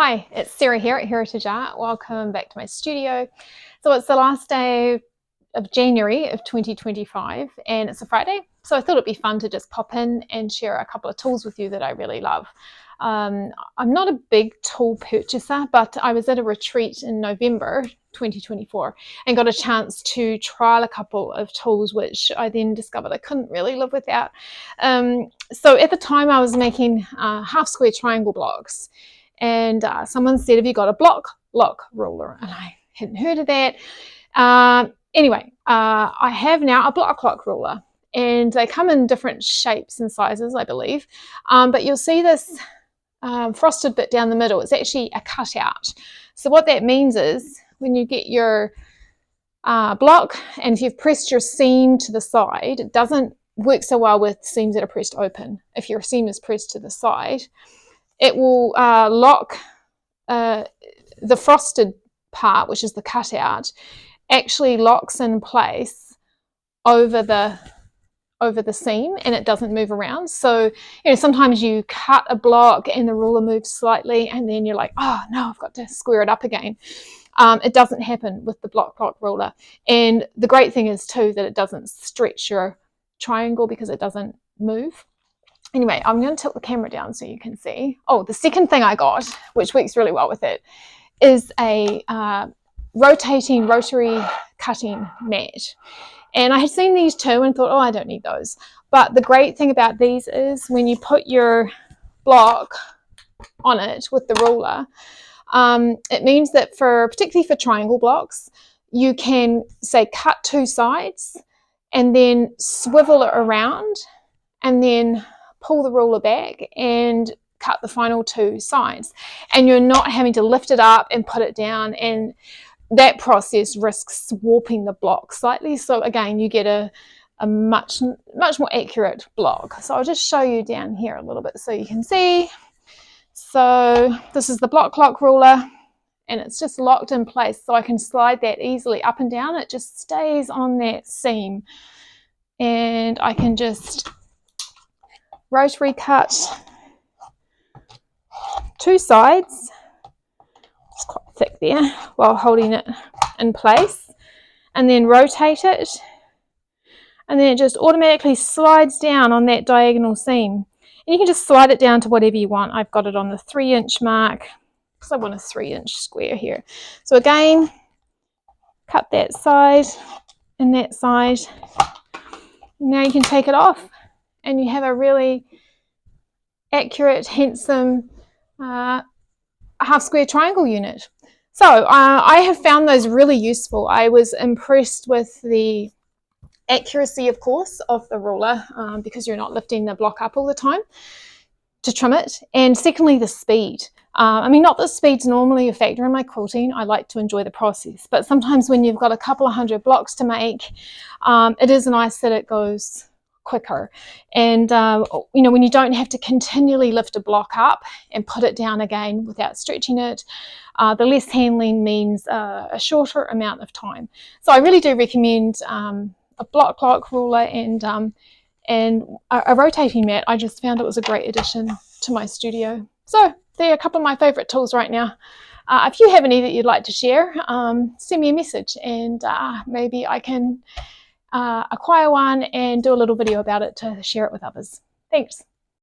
Hi, it's Sarah here at Heritage Art. Welcome back to my studio. So it's the last day of January of 2025 and it's a Friday. So I thought it'd be fun to just pop in and share a couple of tools with you that I really love. I'm not a big tool purchaser, but I was at a retreat in November 2024 and got a chance to trial a couple of tools, which I then discovered I couldn't really live without. So at the time I was making half square triangle blocks. And someone said, have you got a block lock ruler? And I hadn't heard of that. Anyway, I have now a block lock ruler, and they come in different shapes and sizes, I believe. But you'll see this frosted bit down the middle. It's actually a cutout. So what that means is when you get your block, and if you've pressed your seam to the side, it doesn't work so well with seams that are pressed open. If your seam is pressed to the side, it will lock the frosted part, which is the cutout, actually locks in place over the seam, and it doesn't move around. So sometimes you cut a block and the ruler moves slightly, and then you're like, oh no, I've got to square it up again. It doesn't happen with the block lock ruler. And the great thing is too that it doesn't stretch your triangle because it doesn't move. Anyway, I'm going to tilt the camera down so you can see. Oh, the second thing I got, which works really well with it, is a rotating rotary cutting mat. And I had seen these too and thought, oh, I don't need those. But the great thing about these is when you put your block on it with the ruler, it means that particularly for triangle blocks, you can, say, cut two sides and then swivel it around and then pull the ruler back and cut the final two sides, and you're not having to lift it up and put it down, and that process risks warping the block slightly. So again, you get a much more accurate block. So I'll just show you down here a little bit so you can see. So this is the block lock ruler, and it's just locked in place, so I can slide that easily up and down. It just stays on that seam, and I can just rotary cut two sides, it's quite thick there, while holding it in place, and then rotate it, and then it just automatically slides down on that diagonal seam. And you can just slide it down to whatever you want. I've got it on the 3-inch mark because I want a 3-inch square here. So again, cut that side and that side. Now you can take it off and you have a really accurate, handsome half square triangle unit. So I have found those really useful. I was impressed with the accuracy, of course, of the ruler because you're not lifting the block up all the time to trim it. And secondly, the speed. I mean, not that speed's normally a factor in my quilting. I like to enjoy the process. But sometimes when you've got a couple of hundred blocks to make, it is nice that it goes quicker. And when you don't have to continually lift a block up and put it down again without stretching it, the less handling means a shorter amount of time. So I really do recommend a block lock ruler and a rotating mat. I just found it was a great addition to my studio. So they're a couple of my favorite tools right now. If you have any that you'd like to share, send me a message, and maybe I can acquire one and do a little video about it to share it with others. Thanks.